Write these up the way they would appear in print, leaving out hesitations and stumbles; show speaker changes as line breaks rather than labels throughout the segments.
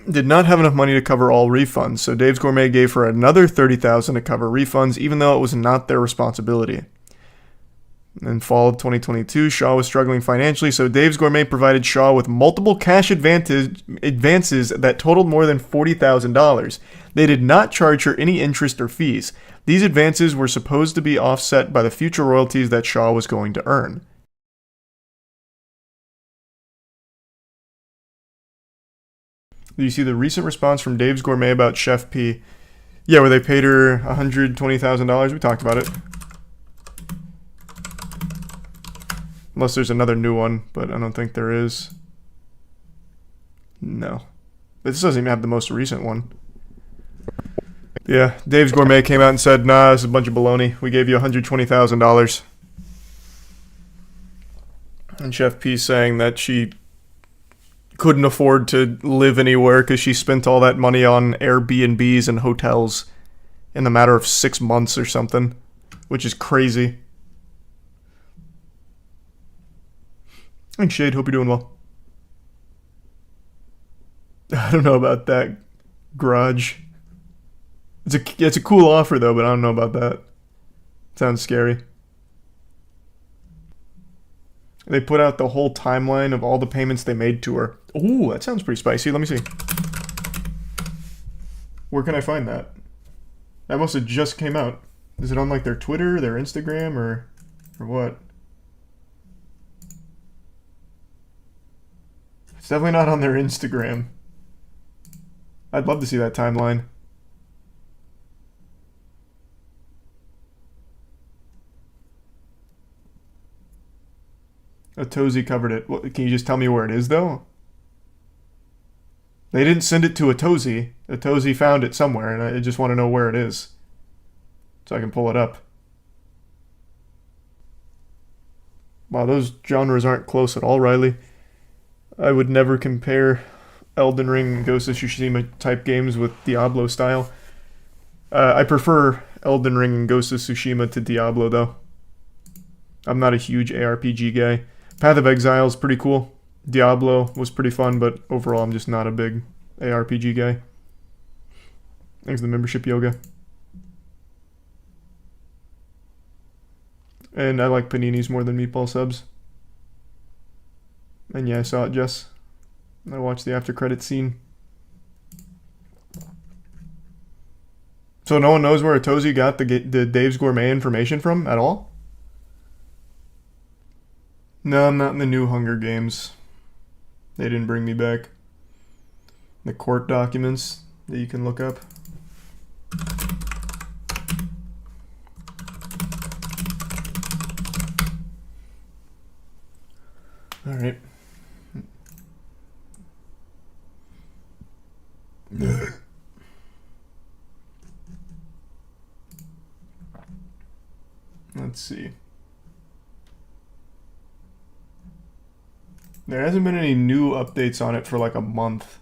did not have enough money to cover all refunds, so Dave's Gourmet gave her another $30,000 to cover refunds, even though it was not their responsibility. In fall of 2022, Shaw was struggling financially, so Dave's Gourmet provided Shaw with multiple cash advances that totaled more than $40,000. They did not charge her any interest or fees. These advances were supposed to be offset by the future royalties that Shaw was going to earn. Do you see the recent response from Dave's Gourmet about Chef P? Yeah, where they paid her $120,000. We talked about it. Unless there's another new one, but I don't think there is. No. This doesn't even have the most recent one. Yeah, Dave's Gourmet came out and said, nah, this is a bunch of baloney. We gave you $120,000. And Chef P's saying that she couldn't afford to live anywhere because she spent all that money on Airbnbs and hotels in the matter of 6 months or something, which is crazy. Thanks, Shade. Hope you're doing well. I don't know about that, Garage. It's a cool offer, though, but I don't know about that. Sounds scary. They put out the whole timeline of all the payments they made to her. Ooh, that sounds pretty spicy. Let me see. Where can I find that? That must have just came out. Is it on, like, their Twitter, their Instagram, or what? It's definitely not on their Instagram. I'd love to see that timeline. Atozi covered it. What, can you just tell me where it is, though? They didn't send it to Atozi. Atozi found it somewhere, and I just want to know where it is, so I can pull it up. Wow, those genres aren't close at all, Riley. I would never compare Elden Ring and Ghost of Tsushima type games with Diablo style. I prefer Elden Ring and Ghost of Tsushima to Diablo, though. I'm not a huge ARPG guy. Path of Exile is pretty cool. Diablo was pretty fun, but overall I'm just not a big ARPG guy. Thanks for the membership, Yoga. And I like paninis more than meatball subs. And yeah, I saw it, Jess. I watched the after credit scene. So no one knows where Atozi got the Dave's Gourmet information from at all? No, I'm not in the new Hunger Games. They didn't bring me back. The court documents that you can look up. All right. Let's see. There hasn't been any new updates on it for like a month,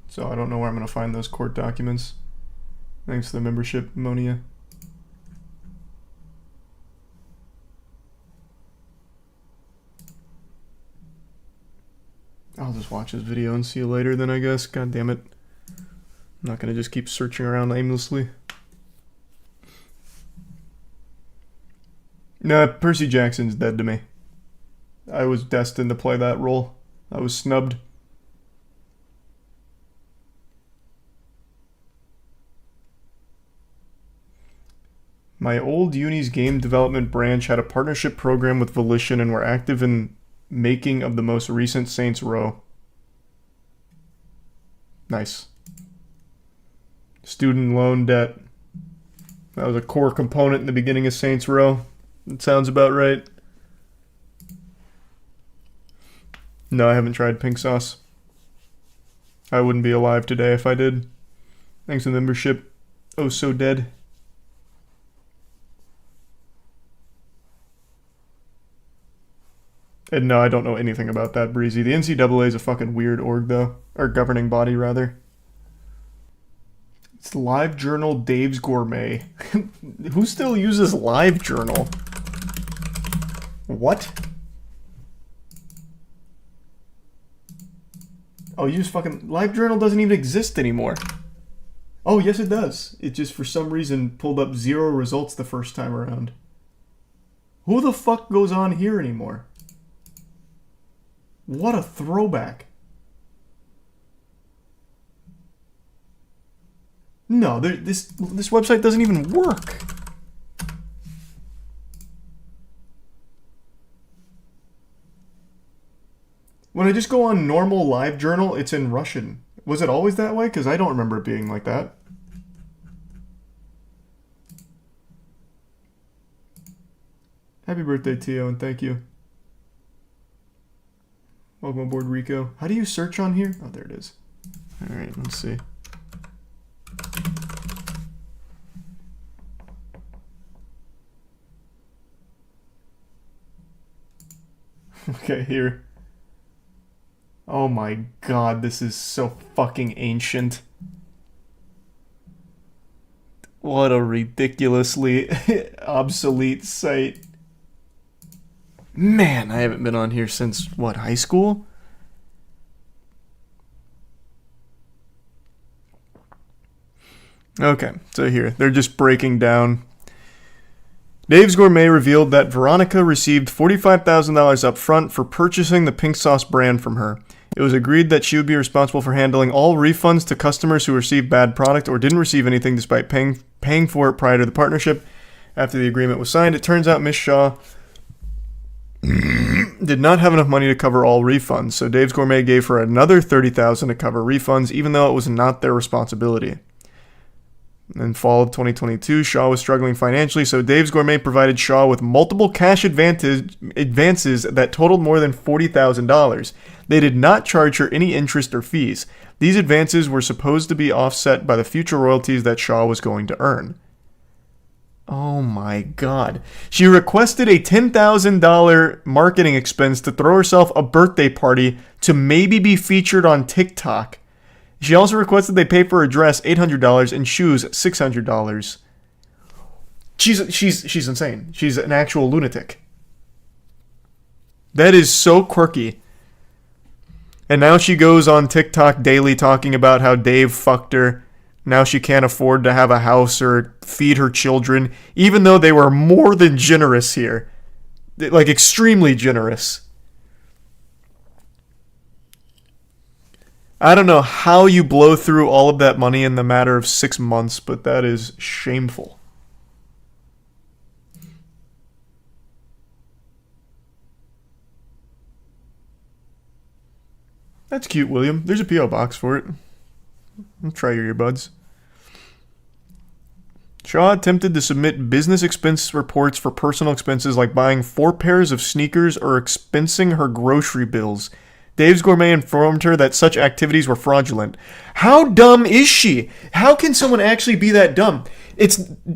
so I don't know where I'm going to find those court documents. Thanks to the membership, Monia. I'll just watch this video and see you later then, I guess. God damn it. I'm not going to just keep searching around aimlessly. Nah, Percy Jackson's dead to me. I was destined to play that role. I was snubbed. My old uni's game development branch had a partnership program with Volition and were active in making of the most recent Saints Row. Nice. Student loan debt. That was a core component in the beginning of Saints Row. That sounds about right. No, I haven't tried pink sauce. I wouldn't be alive today if I did. Thanks for the membership. Oh, so dead. And no, I don't know anything about that, Breezy. The NCAA is a fucking weird org, though. Or governing body, rather. It's LiveJournal Dave's Gourmet. Who still uses LiveJournal? What? Oh, you just fucking... LiveJournal doesn't even exist anymore. Oh, yes it does. It just, for some reason, pulled up 0 results the first time around. Who the fuck goes on here anymore? What a throwback. No, this website doesn't even work. When I just go on normal LiveJournal, it's in Russian. Was it always that way? Because I don't remember it being like that. Happy birthday, Tio, and thank you. Welcome aboard, Rico. How do you search on here? Oh, there it is. All right, let's see. Okay, here. Oh my god, this is so fucking ancient. What a ridiculously obsolete site. Man, I haven't been on here since, what, high school? Okay, so here, they're just breaking down. Dave's Gourmet revealed that Veronica received $45,000 up front for purchasing the pink sauce brand from her. It was agreed that she would be responsible for handling all refunds to customers who received bad product or didn't receive anything despite paying for it prior to the partnership. After the agreement was signed, it turns out Miss Shaw did not have enough money to cover all refunds, so Dave's Gourmet gave her another $30,000 to cover refunds, even though it was not their responsibility. In fall of 2022, Shaw was struggling financially, so Dave's Gourmet provided Shaw with multiple cash advances that totaled more than $40,000. They did not charge her any interest or fees. These advances were supposed to be offset by the future royalties that Shaw was going to earn. Oh my god. She requested a $10,000 marketing expense to throw herself a birthday party to maybe be featured on TikTok. She also requested they pay for her dress $800 and shoes $600. She's insane. She's an actual lunatic. That is so quirky. And now she goes on TikTok daily talking about how Dave fucked her. Now she can't afford to have a house or feed her children, even though they were more than generous here. Like, extremely generous. I don't know how you blow through all of that money in the matter of 6 months, but that is shameful. That's cute, William. There's a P.O. box for it. I'll try your earbuds. Shaw attempted to submit business expense reports for personal expenses like buying 4 pairs of sneakers or expensing her grocery bills. Dave's Gourmet informed her that such activities were fraudulent. How dumb is she? How can someone actually be that dumb?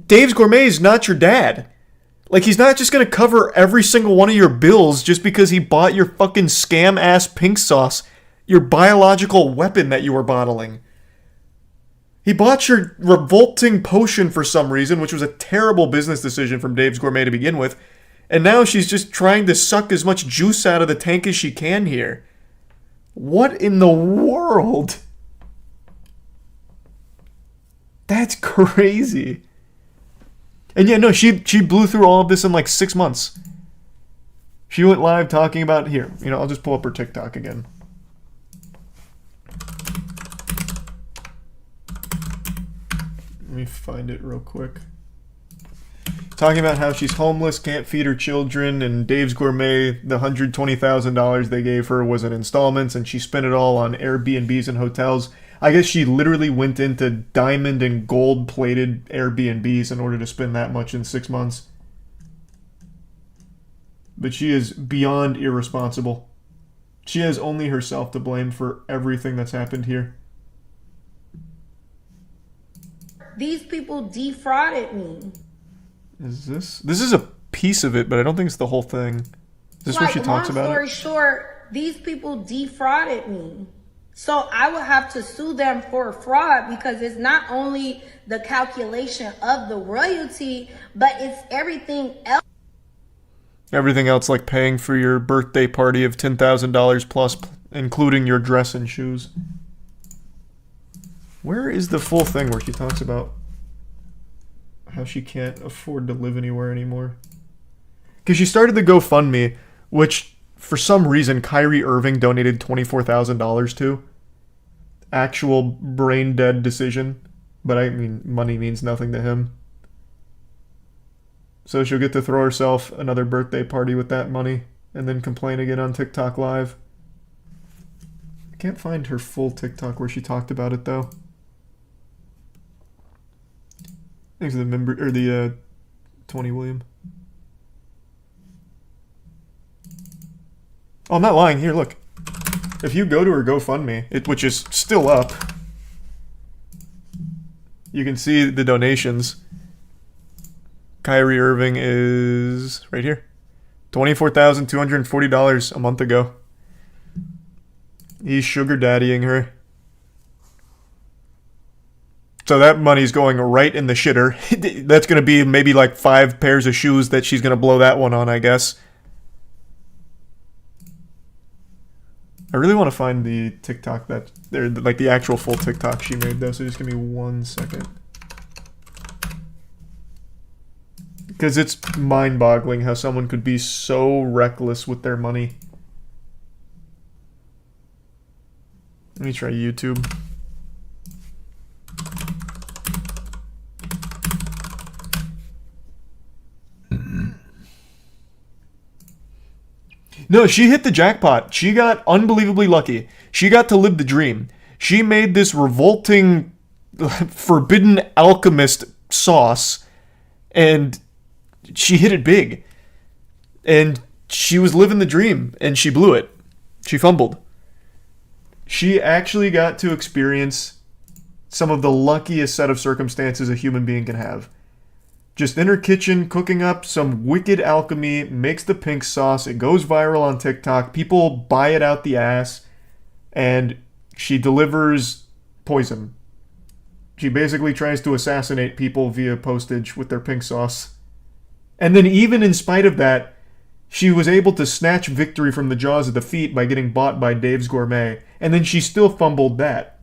Dave's Gourmet is not your dad. Like, he's not just going to cover every single one of your bills just because he bought your fucking scam-ass pink sauce, your biological weapon that you were bottling. He bought your revolting potion for some reason, which was a terrible business decision from Dave's Gourmet to begin with. And now she's just trying to suck as much juice out of the tank as she can here. What in the world? That's crazy. And yeah, no, she blew through all of this in like 6 months. She went live talking about, here, I'll just pull up her TikTok again. Let me find it real quick. Talking about how she's homeless, can't feed her children, and Dave's Gourmet, the $120,000 they gave her was in installments, and she spent it all on Airbnbs and hotels. I guess she literally went into diamond and gold-plated Airbnbs in order to spend that much in 6 months. But she is beyond irresponsible. She has only herself to blame for everything that's happened here.
These people defrauded me.
This is a piece of it, but I don't think it's the whole thing. Is this where she talks about it?
Long story short, these people defrauded me. So I would have to sue them for fraud because it's not only the calculation of the royalty, but it's everything else.
Everything else, like paying for your birthday party of $10,000 plus including your dress and shoes. Where is the full thing where she talks about how she can't afford to live anywhere anymore? Because she started the GoFundMe, which for some reason Kyrie Irving donated $24,000 to. Actual brain dead decision. But I mean, money means nothing to him. So she'll get to throw herself another birthday party with that money and then complain again on TikTok Live. I can't find her full TikTok where she talked about it though. Thanks to the 20 William. Oh, I'm not lying. Here, look. If you go to her GoFundMe, which is still up, you can see the donations. Kyrie Irving is right here. $24,240 a month ago. He's sugar daddying her. So that money's going right in the shitter. That's going to be maybe like 5 pairs of shoes that she's going to blow that one on, I guess. I really want to find the TikTok like the actual full TikTok she made though, so just give me 1 second. Because it's mind-boggling how someone could be so reckless with their money. Let me try YouTube. No, she hit the jackpot. She got unbelievably lucky. She got to live the dream. She made this revolting, forbidden alchemist sauce, and she hit it big. And she was living the dream, and she blew it. She fumbled. She actually got to experience some of the luckiest set of circumstances a human being can have. Just in her kitchen, cooking up some wicked alchemy, makes the pink sauce, it goes viral on TikTok, people buy it out the ass, and she delivers poison. She basically tries to assassinate people via postage with their pink sauce. And then even in spite of that, she was able to snatch victory from the jaws of defeat by getting bought by Dave's Gourmet, and then she still fumbled that.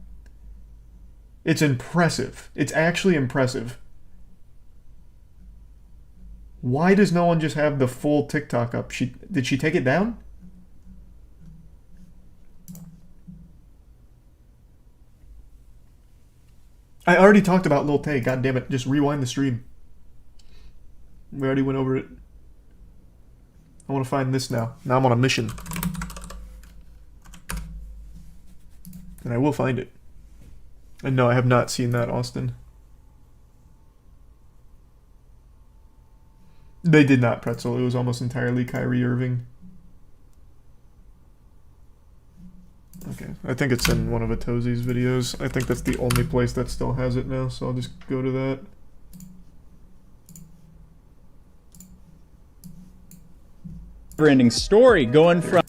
It's impressive. It's actually impressive. Why does no one just have the full TikTok up? Did she take it down? I already talked about Lil Tay. God damn it. Just rewind the stream. We already went over it. I want to find this now. Now I'm on a mission. And I will find it. And no, I have not seen that, Austin. They did not pretzel. It was almost entirely Kyrie Irving. Okay, I think it's in one of Atozi's videos. I think that's the only place that still has it now, so I'll just go to that.
Never-ending story going from...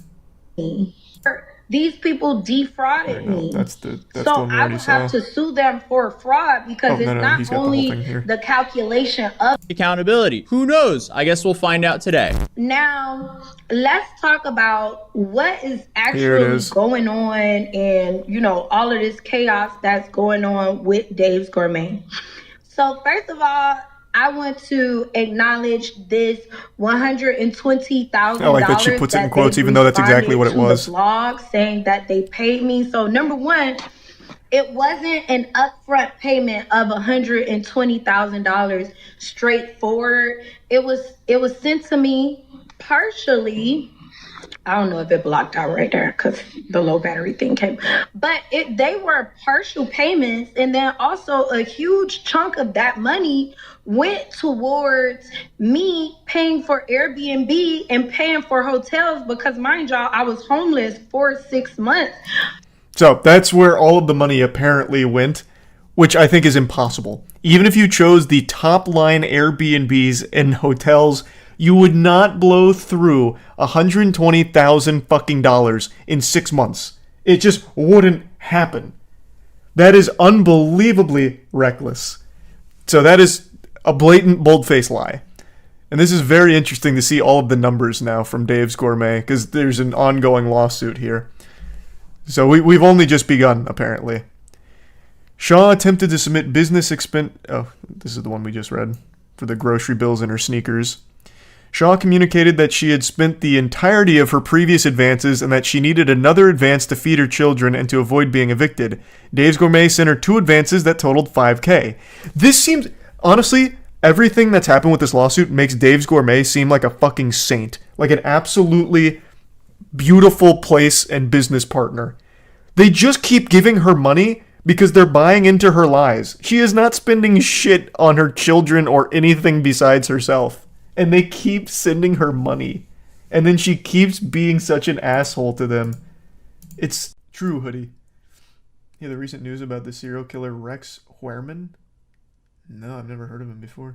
These people defrauded me.
That's the
so
one we
I
already
would
saw.
have to sue them for fraud because it's not
he's got the whole
only
thing here.
the calculation of
accountability. Who knows? I guess we'll find out today.
Now, let's talk about what is
Here it
actually
is.
going on and, you know, all of this chaos that's going on with Dave's Gourmet. So, first of all, I want to acknowledge this $120,000.
I like that she puts it in quotes, even though that's exactly what it was.
The blog saying that they paid me. So, number one, it wasn't an upfront payment of $120,000 straightforward. It was sent to me partially. I don't know if it blocked out right there because the low battery thing came. But they were partial payments, and then also a huge chunk of that money went towards me paying for Airbnb and paying for hotels because, mind y'all, I was homeless for 6 months.
So that's where all of the money apparently went, which I think is impossible. Even if you chose the top line Airbnbs and hotels, you would not blow through $120,000 fucking dollars in 6 months. It just wouldn't happen. That is unbelievably reckless. So that is a blatant, bold-faced lie. And this is very interesting to see all of the numbers now from Dave's Gourmet, because there's an ongoing lawsuit here. So we've only just begun, apparently. Shaw attempted to submit business expense... Oh, this is the one we just read. For the grocery bills in her sneakers. Shaw communicated that she had spent the entirety of her previous advances and that she needed another advance to feed her children and to avoid being evicted. Dave's Gourmet sent her 2 advances that totaled $5,000. This seems... Honestly, everything that's happened with this lawsuit makes Dave's Gourmet seem like a fucking saint. Like an absolutely beautiful place and business partner. They just keep giving her money because they're buying into her lies. She is not spending shit on her children or anything besides herself. And they keep sending her money. And then she keeps being such an asshole to them. It's true, Hoodie. Yeah, the recent news about the serial killer Rex Huerman? No, I've never heard of him before.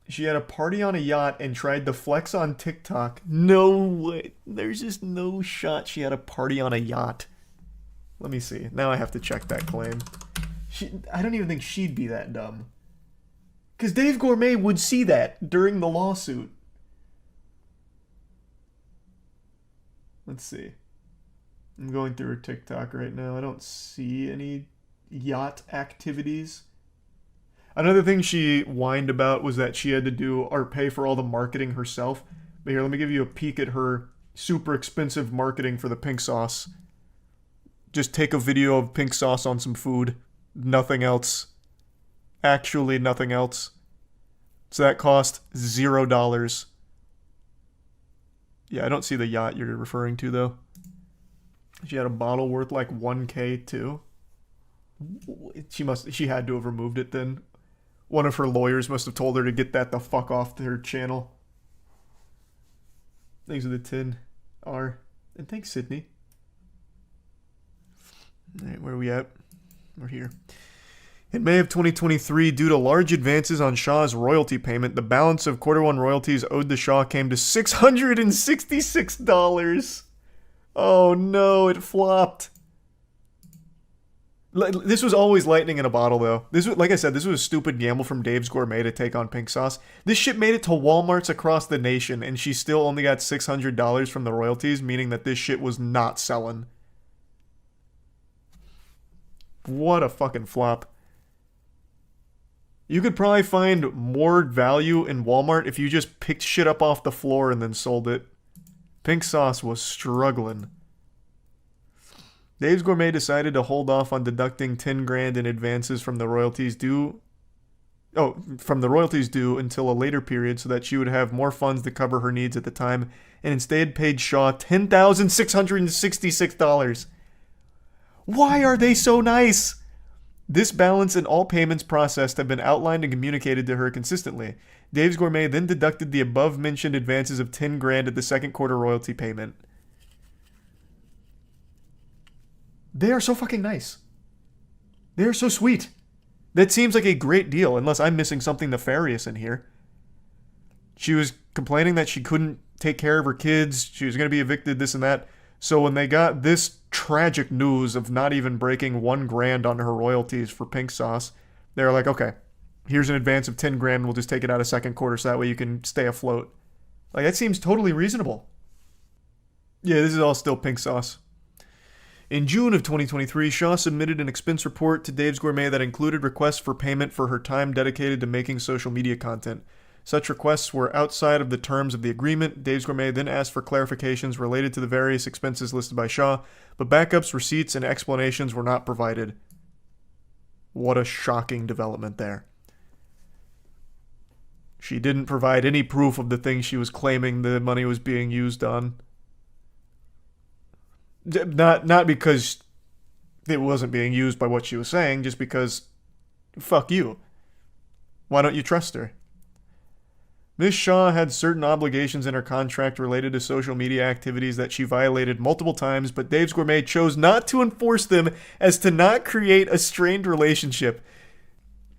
She had a party on a yacht and tried to flex on TikTok. No way. There's just no shot she had a party on a yacht. Let me see. Now I have to check that claim. I don't even think she'd be that dumb. Because Dave Gourmet would see that during the lawsuit. Let's see. I'm going through her TikTok right now. I don't see any yacht activities. Another thing she whined about was that she had to do or pay for all the marketing herself. But here, let me give you a peek at her super expensive marketing for the pink sauce. Just take a video of pink sauce on some food. Nothing else. Actually, nothing else. So that cost $0. Yeah, I don't see the yacht you're referring to, though. She had a bottle worth like $1,000 too. She had to have removed it then. One of her lawyers must have told her to get that the fuck off her channel. Thanks for the 10 R. And thanks, Sydney. Alright, where are we at? We're here. In May of 2023, due to large advances on Shaw's royalty payment, the balance of Q1 royalties owed to Shaw came to $666. Oh no, it flopped. This was always lightning in a bottle, though. This was, like I said, this was a stupid gamble from Dave's Gourmet to take on pink sauce. This shit made it to Walmarts across the nation, and she still only got $600 from the royalties, meaning that this shit was not selling. What a fucking flop. You could probably find more value in Walmart if you just picked shit up off the floor and then sold it. Pink sauce was struggling. Dave's Gourmet decided to hold off on deducting $10,000 in advances from the royalties due until a later period so that she would have more funds to cover her needs at the time, and instead paid Shaw $10,666. Why are they so nice? This balance and all payments processed have been outlined and communicated to her consistently. Dave's Gourmet then deducted the above-mentioned advances of $10,000 at the second quarter royalty payment. They are so fucking nice. They are so sweet. That seems like a great deal, unless I'm missing something nefarious in here. She was complaining that she couldn't take care of her kids, she was going to be evicted, this and that. So when they got this tragic news of not even breaking $1,000 on her royalties for pink sauce, they were like, okay, here's an advance of $10,000, we'll just take it out of second quarter so that way you can stay afloat. Like, that seems totally reasonable. Yeah, this is all still pink sauce. In June of 2023, Shaw submitted an expense report to Dave's Gourmet that included requests for payment for her time dedicated to making social media content. Such requests were outside of the terms of the agreement. Dave's Gourmet then asked for clarifications related to the various expenses listed by Shaw, but backups, receipts, and explanations were not provided. What a shocking development there. She didn't provide any proof of the things she was claiming the money was being used on. Not because it wasn't being used by what she was saying, just because, fuck you. Why don't you trust her? Ms. Shaw had certain obligations in her contract related to social media activities that she violated multiple times, but Dave's Gourmet chose not to enforce them as to not create a strained relationship.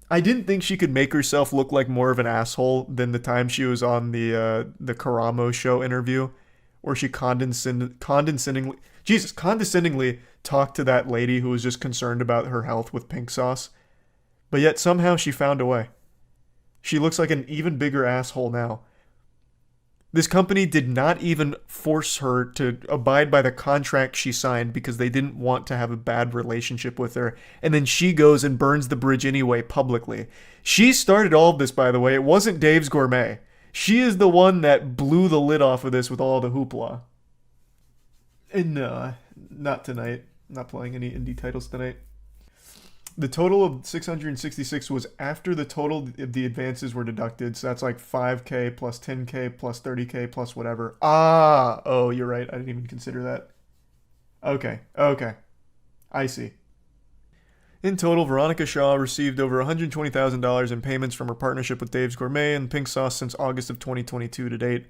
I didn't think she could make herself look like more of an asshole than the time she was on the Karamo show interview, where she condescendingly talked to that lady who was just concerned about her health with pink sauce. But yet somehow she found a way. She looks like an even bigger asshole now. This company did not even force her to abide by the contract she signed because they didn't want to have a bad relationship with her. And then she goes and burns the bridge anyway publicly. She started all of this, by the way. It wasn't Dave's Gourmet. She is the one that blew the lid off of this with all the hoopla. And no, not tonight. Not playing any indie titles tonight. The total of 666 was after the total of the advances were deducted. So that's like 5K plus 10K plus 30K plus whatever. Oh, you're right. I didn't even consider that. Okay. I see. In total, Veronica Shaw received over $120,000 in payments from her partnership with Dave's Gourmet and Pink Sauce since August of 2022 to date.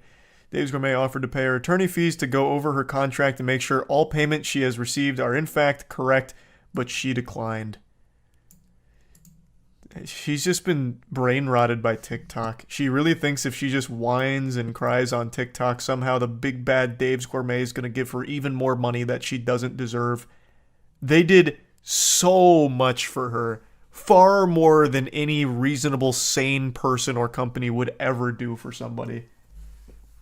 Dave's Gourmet offered to pay her attorney fees to go over her contract and make sure all payments she has received are in fact correct, but she declined. She's just been brain rotted by TikTok. She really thinks if she just whines and cries on TikTok, somehow the big bad Dave's Gourmet is going to give her even more money that she doesn't deserve. They did so much for her. Far more than any reasonable, sane person or company would ever do for somebody.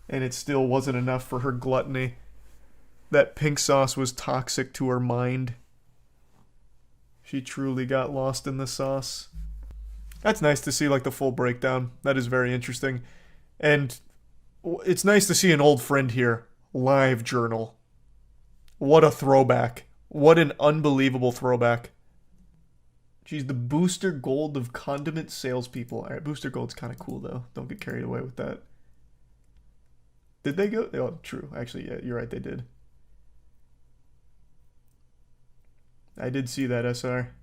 And it still wasn't enough for her gluttony. That Pink Sauce was toxic to her mind. She truly got lost in the sauce. That's nice to see, like, the full breakdown. That is very interesting. And it's nice to see an old friend here. Live journal. What a throwback. What an unbelievable throwback. She's the Booster Gold of condiment salespeople. Alright, Booster Gold's kind of cool, though. Don't get carried away with that. Did they go? Oh, true. Actually, yeah, you're right, they did. I did see that, SR.